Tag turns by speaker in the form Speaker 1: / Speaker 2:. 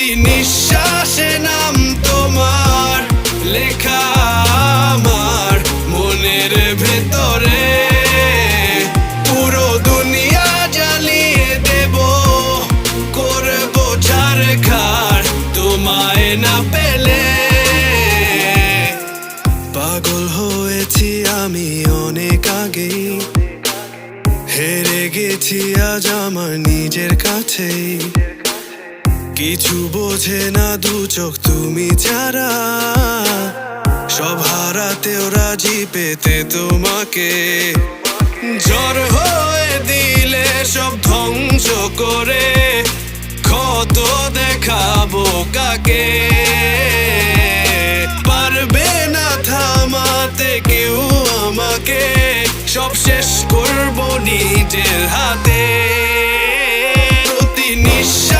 Speaker 1: প্রতি নিঃশ্বাসে নাম তোমার লেখা আমার মনের ভেতরে। পুরো দুনিয়া জ্বালিয়ে দেব, করব ছারখার তোমায় না পেলে। পাগল হয়েছি আমি অনেক আগেই, হেরে গেছি আজ আমার নিজের কাছেই। কিছু বোঝে না দু চোখ তুমি ছাড়া, সব হারাতেও রাজি পেতে তোমাকে। ঝড় হয়ে দিলে সব ধ্বংস করে, ক্ষত দেখাবো কাকে। পারবে না থামাতে কেউ আমাকে, সব শেষ করবো নিজের হাতে। প্রতি নিঃশ্বাস